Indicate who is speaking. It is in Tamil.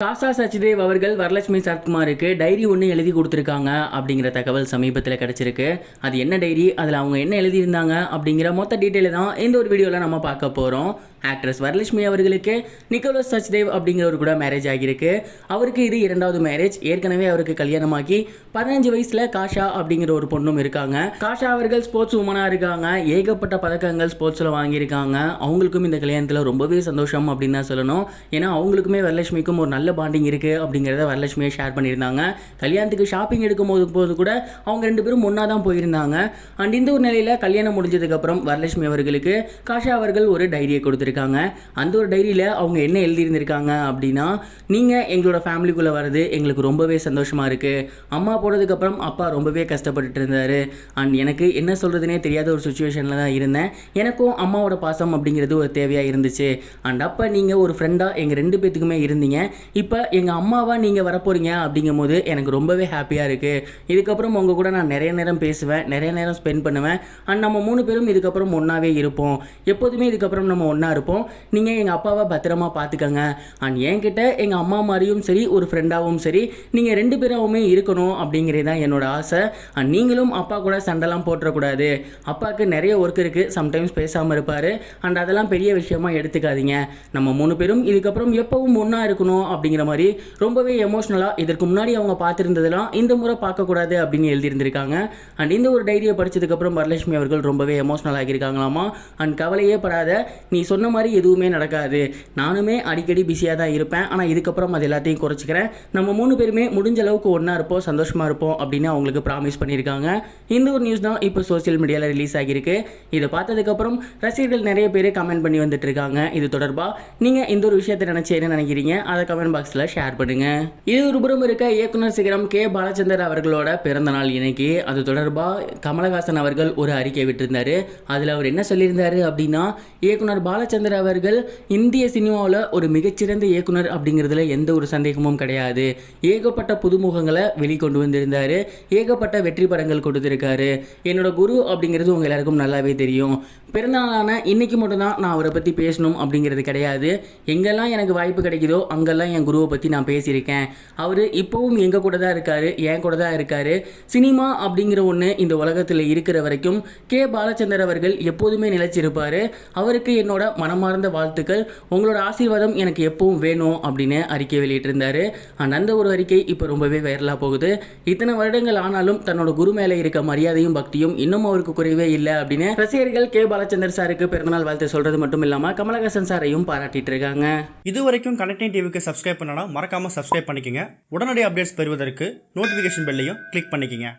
Speaker 1: காசா சச்தேவ் அவர்கள் வரலட்சுமி சரத்குமாருக்கு டைரி ஒன்று எழுதி கொடுத்துருக்காங்க அப்படிங்கிற தகவல் சமீபத்தில் கிடச்சிருக்கு. அது என்ன டைரி, அதில் அவங்க என்ன எழுதியிருந்தாங்க அப்படிங்கிற மொத்த டீட்டெயிலை தான் இந்த ஒரு வீடியோவில் நம்ம பார்க்க போகிறோம். ஆக்ட்ரஸ் வரலட்சுமி அவர்களுக்கு நிக்கோலஸ் சச்தேவ் அப்படிங்கிறவர் கூட மேரேஜ் ஆகியிருக்கு. அவருக்கு இது 2வது மேரேஜ். ஏற்கனவே அவருக்கு கல்யாணமாகி 15 வயசில் காஷா அப்படிங்கிற ஒரு பொண்ணும் இருக்காங்க. காஷா அவர்கள் ஸ்போர்ட்ஸ் உமனாக இருக்காங்க. ஏகப்பட்ட பதக்கங்கள் ஸ்போர்ட்ஸில் வாங்கியிருக்காங்க. அவங்களுக்கும் இந்த கல்யாணத்தில் ரொம்பவே சந்தோஷம் அப்படின்னு தான் சொல்லணும். ஏன்னா அவங்களுக்குமே வரலட்சுமிக்கும் ஒரு நல்ல பாண்டிங் இருக்குது அப்படிங்கிறத வரலட்சுமியை ஷேர் பண்ணியிருந்தாங்க. கல்யாணத்துக்கு ஷாப்பிங் எடுக்கும் போது கூட அவங்க 2 பேரும் ஒன்றா தான் போயிருந்தாங்க. அண்ட் இந்த ஒரு நிலையில் கல்யாணம் முடிஞ்சதுக்கப்புறம் வரலட்சுமி அவர்களுக்கு காஷா அவர்கள் ஒரு டைரியை கொடுத்துருக்காங்க. அந்த ஒரு டைரியில் அவங்க என்ன எழுதியிருந்திருக்காங்க அப்படின்னா, நீங்கள் எங்களோட ஃபேமிலிக்குள்ளே வர்றது எங்களுக்கு ரொம்பவே சந்தோஷமாக இருக்குது. அம்மா போனதுக்கப்புறம் அப்பா ரொம்பவே கஷ்டப்பட்டுட்டு இருந்தார். அண்ட் எனக்கு என்ன சொல்கிறதுனே தெரியாத ஒரு சுச்சுவேஷனில் தான் இருந்தேன். எனக்கும் அம்மாவோட பாசம் அப்படிங்கிறது ஒரு தேவையாக இருந்துச்சு. அண்ட் அப்போ நீங்கள் ஒரு ஃப்ரெண்டாக எங்கள் 2 பேத்துக்குமே இருந்தீங்க. இப்போ எங்கள் அம்மாவாக நீங்கள் வரப்போகிறீங்க அப்படிங்கும் போது எனக்கு ரொம்பவே ஹாப்பியாக இருக்குது. இதுக்கப்புறம் உங்கள் கூட நான் நிறைய நேரம் பேசுவேன், நிறைய நேரம் ஸ்பெண்ட் பண்ணுவேன். அண்ட் நம்ம 3 பேரும் இதுக்கப்புறம் ஒன்றாவே இருப்போம். எப்போதுமே இதுக்கப்புறம் நம்ம ஒன்றா இருப்போம். நீங்கள் எங்கள் அப்பாவை பத்திரமா பார்த்துக்கங்க. அண்ட் என்கிட்ட எங்கள் அம்மா மாதிரியும் சரி, ஒரு ஃப்ரெண்டாகவும் சரி, நீங்கள் 2 பேராகவுமே இருக்கணும் அப்படிங்கிறது தான் என்னோட ஆசை. அண்ட் நீங்களும் அப்பா கூட சண்டைலாம் போட்டுறக்கூடாது. அப்பாவுக்கு நிறைய ஒர்க் இருக்குது, சம்டைம்ஸ் பேசாமல் இருப்பார். அண்ட் அதெல்லாம் பெரிய விஷயமா எடுத்துக்காதீங்க. நம்ம 3 பேரும் இதுக்கப்புறம் எப்பவும் ஒன்றா இருக்கணும் அப்படிங்கிற மாதிரி ரொம்பவே எமோஷ்னலாக இதற்கு முன்னாடி அவங்க பார்த்துருந்ததெல்லாம் இந்த முறை பார்க்கக்கூடாது அப்படின்னு எழுதியிருந்திருக்காங்க. அண்ட் இந்த ஒரு டைரியை படித்ததுக்கப்புறம் வரலட்சுமி அவர்கள் ரொம்பவே எமோஷ்னல் ஆகியிருக்காங்களாமா. அண்ட் கவலையே படாத, நீ சொன்ன மாதிரி எதுவுமே நடக்காது. நானுமே அடிக்கடி பிஸியாக தான் இருப்பேன். ஆனால் இதுக்கப்புறம் அது எல்லாத்தையும் குறைச்சிக்கிறேன். நம்ம 3 பேருமே முடிஞ்ச அளவுக்கு ஒன்றா இருப்போம், சந்தோஷமாக இருப்போம் அப்படின்னு அவங்களுக்கு ப்ராமிஸ் பண்ணியிருக்காங்க. இந்த ஒரு நியூஸ் தான் இப்போ சோசியல் மீடியாவில் ரிலீஸ் ஆகியிருக்கு. இதை பார்த்ததுக்கப்புறம் ரசிகர்கள் நிறைய பேர் கமெண்ட் பண்ணி வந்துட்டு இருக்காங்க. இது தொடர்பாக நீங்கள் இந்த ஒரு விஷயத்தை நினச்சி என்ன நினைக்கிறீங்க, அதை கமெண்ட் பாக்ஸில் ஷேர் பண்ணுங்கள். இது ஒரு புறம் இருக்க இயக்குனர் சிகரம் கே பாலச்சந்தர் அவர்களோட பிறந்த நாள் இன்னைக்கு. அது தொடர்பாக கமலஹாசன் அவர்கள் ஒரு அறிக்கை விட்டிருந்தார். அதில் அவர் என்ன சொல்லியிருந்தார் அப்படின்னா, இயக்குனர் பாலச்சந்தர் அவர்கள் இந்திய சினிமாவில் ஒரு மிகச்சிறந்த இயக்குனர் அப்படிங்கிறதுல எந்த ஒரு சந்தேகமும் கிடையாது. ஏகப்பட்ட புதுமுகங்களை வெளிக்கொண்டு வந்திருந்தார். ஏகப்பட்ட வெற்றி படங்கள் கொடுத்துருக்காரு. என்னோட குரு அப்படிங்கிறது உங்கள் எல்லாருக்கும் நல்லாவே தெரியும். பிறந்தநாளான இன்னைக்கு மட்டும்தான் நான் அவரை பற்றி பேசணும் அப்படிங்கிறது கிடையாது. எங்கெல்லாம் எனக்கு வாய்ப்பு கிடைக்குதோ அங்கெல்லாம் என் குருவை பற்றி நான் பேசியிருக்கேன். அவர் இப்போவும் எங்கள் கூட தான் இருக்கார், என் கூட தான் இருக்கார். சினிமா அப்படிங்கிற ஒன்று இந்த உலகத்தில் இருக்கிற வரைக்கும் கே பாலச்சந்தர் அவர்கள் எப்போதுமே நிலைச்சிருப்பார். அவருக்கு என்னோட மனமார்ந்த வாழ்த்துக்கள். உங்களோட ஆசீர்வாதம் எனக்கு எப்பவும் வேணும் அப்படின்னு அறிக்கை வெளியிட்டிருந்தார். அந்த ஒரு அறிக்கை இப்போ ரொம்பவே வைரலாக போகுது. இத்தனை வருடங்கள் ஆனாலும் தன்னோட குரு மேலே இருக்க மரியாதையும் பக்தியும் இன்னும் அவருக்கு குறைவே இல்லை அப்படின்னு ரசிகர்கள் கே பாலச்சந்தர் சாருக்கு பிறந்தநாள் வாழ்த்து சொல்கிறது மட்டும் இல்லாமல் கமலஹாசன் சாரையும் பாராட்டிட்டு இருக்காங்க.
Speaker 2: இது வரைக்கும் கனெக்டிங் டிவிக்கு சப்ஸ்கிரைப் பண்ணனா மறக்காம சப்ஸ்கிரைப் பண்ணிக்கங்க. உடனடி அப்டேட்ஸ் பெறுவதற்கு நோட்டிஃபிகேஷன் பெல்லையும் கிளிக் பண்ணிக்கங்க.